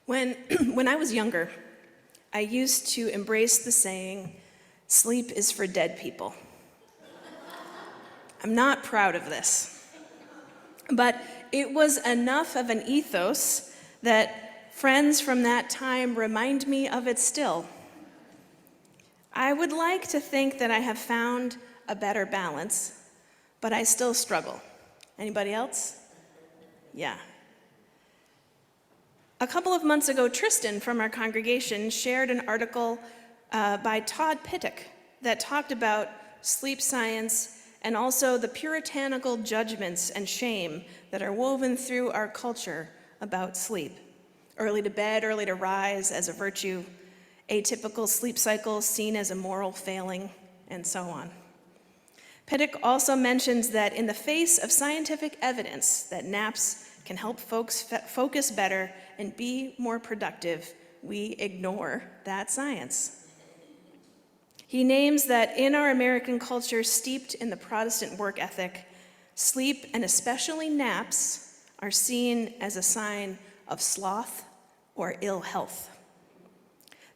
When, when I was younger, I used to embrace the saying, "Sleep is for dead people." I'm not proud of this, but it was enough of an ethos that friends from that time remind me of it still. I would like to think that I have found a better balance, but I still struggle. Anybody else? Yeah. A couple of months ago, Tristan from our congregation shared an article by Todd Pittock that talked about sleep science and also the puritanical judgments and shame that are woven through our culture about sleep. Early to bed, early to rise as a virtue, atypical sleep cycles seen as a moral failing, and so on. Pittock also mentions that in the face of scientific evidence that naps can help folks focus better and be more productive, we ignore that science. He names that in our American culture steeped in the Protestant work ethic, sleep, and especially naps, are seen as a sign of sloth or ill health.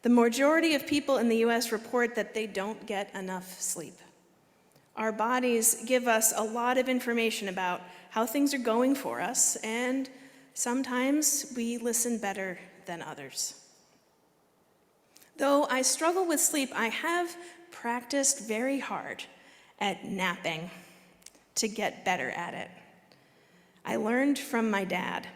The majority of people in the US report that they don't get enough sleep. Our bodies give us a lot of information about how things are going for us, and sometimes we listen better than others. Though I struggle with sleep, I have practiced very hard at napping to get better at it. I learned from my dad.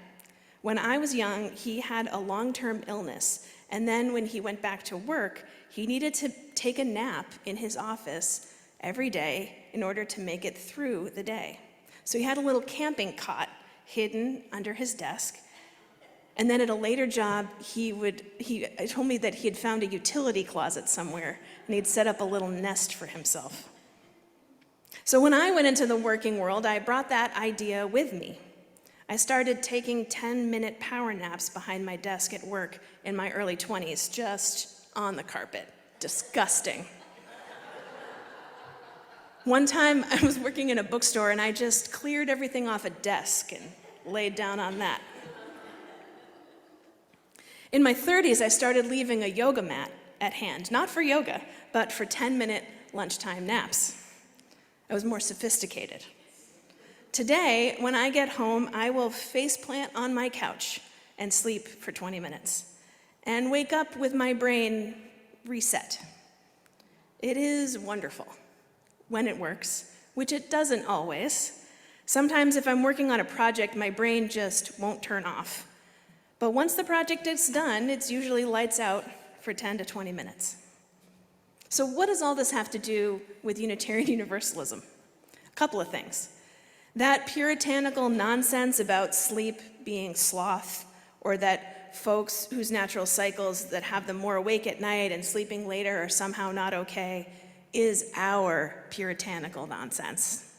When I was young, he had a long-term illness, and then when he went back to work, he needed to take a nap in his office every day in order to make it through the day. So he had a little camping cot hidden under his desk. And then at a later job, he told me that he had found a utility closet somewhere, and he'd set up a little nest for himself. So when I went into the working world, I brought that idea with me. I started taking 10-minute power naps behind my desk at work in my early 20s, just on the carpet. Disgusting. One time, I was working in a bookstore, and I just cleared everything off a desk and laid down on that. In my 30s, I started leaving a yoga mat at hand, not for yoga, but for 10-minute lunchtime naps. I was more sophisticated. Today, when I get home, I will faceplant on my couch and sleep for 20 minutes, and wake up with my brain reset. It is wonderful when it works, which it doesn't always. Sometimes if I'm working on a project, my brain just won't turn off. But once the project is done, it's usually lights out for 10 to 20 minutes. So what does all this have to do with Unitarian Universalism? A couple of things. That puritanical nonsense about sleep being sloth, or that folks whose natural cycles that have them more awake at night and sleeping later are somehow not okay, is our puritanical nonsense.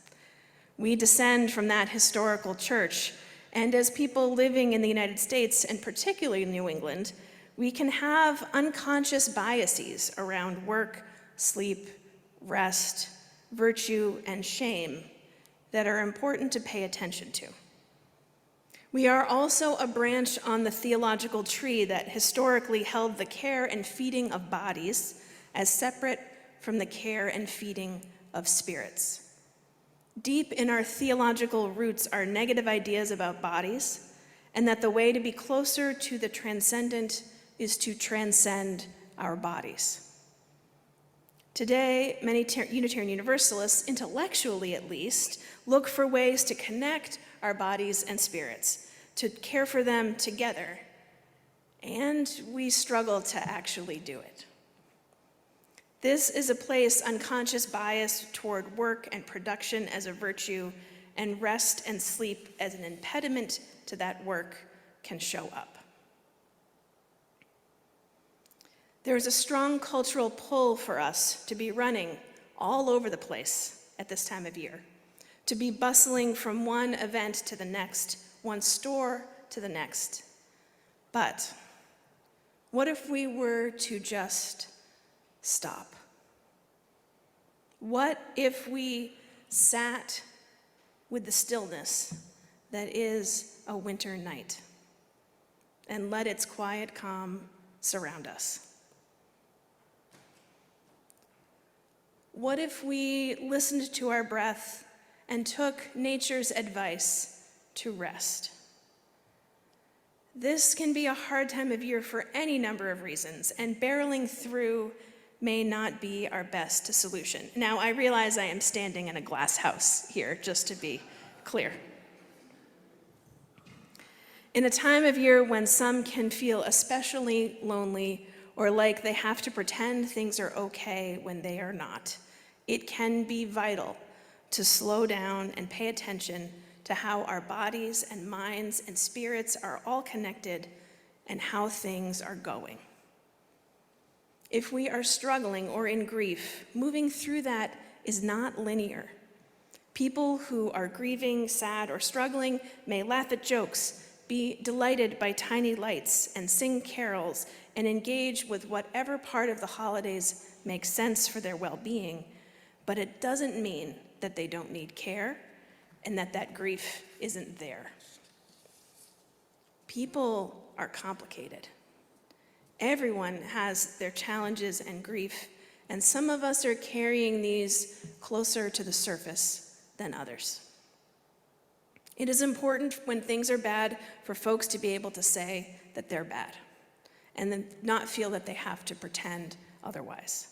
We descend from that historical church, and as people living in the United States, and particularly in New England, we can have unconscious biases around work, sleep, rest, virtue, and shame that are important to pay attention to. We are also a branch on the theological tree that historically held the care and feeding of bodies as separate from the care and feeding of spirits. Deep in our theological roots are negative ideas about bodies, and that the way to be closer to the transcendent is to transcend our bodies. Today, many Unitarian Universalists, intellectually at least, look for ways to connect our bodies and spirits, to care for them together, and we struggle to actually do it. This is a place unconscious bias toward work and production as a virtue, and rest and sleep as an impediment to that work can show up. There is a strong cultural pull for us to be running all over the place at this time of year, to be bustling from one event to the next, one store to the next. But what if we were to just stop? What if we sat with the stillness that is a winter night? and let its quiet calm surround us. What if we listened to our breath and took nature's advice to rest? This can be a hard time of year for any number of reasons, and barreling through may not be our best solution. Now, I realize I am standing in a glass house here, just to be clear. In a time of year when some can feel especially lonely or like they have to pretend things are okay when they are not, it can be vital to slow down and pay attention to how our bodies and minds and spirits are all connected and how things are going. If we are struggling or in grief, moving through that is not linear. People who are grieving, sad, or struggling may laugh at jokes, be delighted by tiny lights, and sing carols, and engage with whatever part of the holidays makes sense for their well-being, but it doesn't mean that they don't need care and that grief isn't there. People are complicated. Everyone has their challenges and grief, and some of us are carrying these closer to the surface than others. It is important when things are bad for folks to be able to say that they're bad and then not feel that they have to pretend otherwise.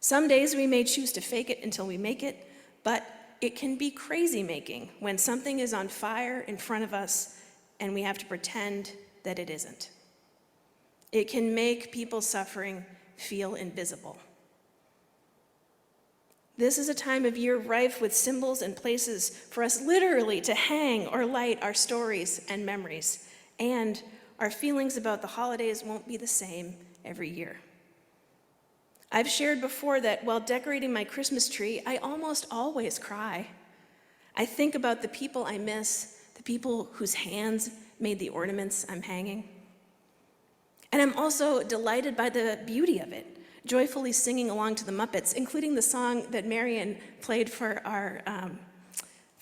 Some days we may choose to fake it until we make it, but it can be crazy making when something is on fire in front of us and we have to pretend that it isn't. It can make people suffering feel invisible. This is a time of year rife with symbols and places for us literally to hang or light our stories and memories, and our feelings about the holidays won't be the same every year. I've shared before that while decorating my Christmas tree, I almost always cry. I think about the people I miss, the people whose hands made the ornaments I'm hanging. And I'm also delighted by the beauty of it, joyfully singing along to the Muppets, including the song that Marion played for our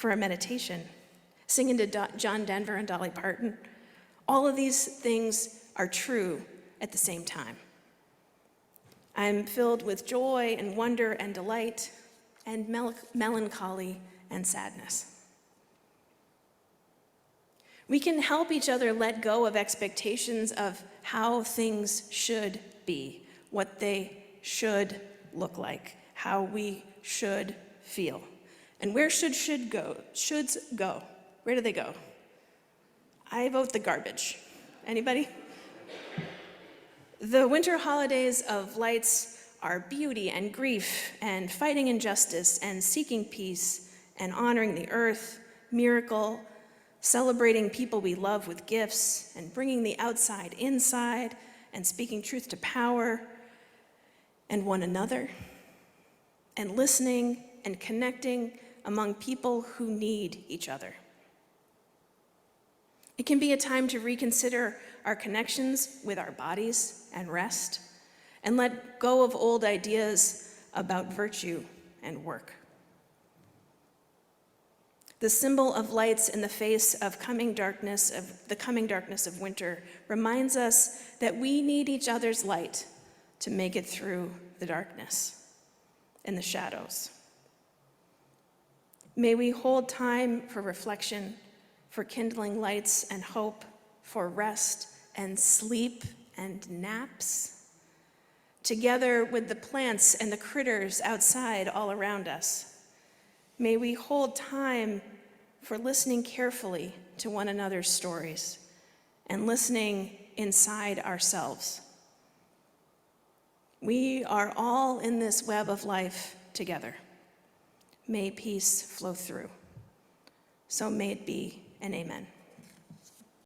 meditation, singing to John Denver and Dolly Parton. All of these things are true at the same time. I'm filled with joy and wonder and delight and melancholy and sadness. We can help each other let go of expectations of how things should be, what they should look like, how we should feel. And where should go? Shoulds go. Where do they go? I vote the garbage. Anybody? The winter holidays of lights are beauty and grief and fighting injustice and seeking peace and honoring the earth, miracle, celebrating people we love with gifts and bringing the outside inside and speaking truth to power and one another and listening and connecting among people who need each other. It can be a time to reconsider our connections with our bodies and rest, and let go of old ideas about virtue and work. The symbol of lights in the face of the coming darkness of winter reminds us that we need each other's light to make it through the darkness and the shadows. May we hold time for reflection, for kindling lights and hope, for rest and sleep and naps, together with the plants and the critters outside all around us. May we hold time for listening carefully to one another's stories and listening inside ourselves. We are all in this web of life together. May peace flow through. So may it be, and amen.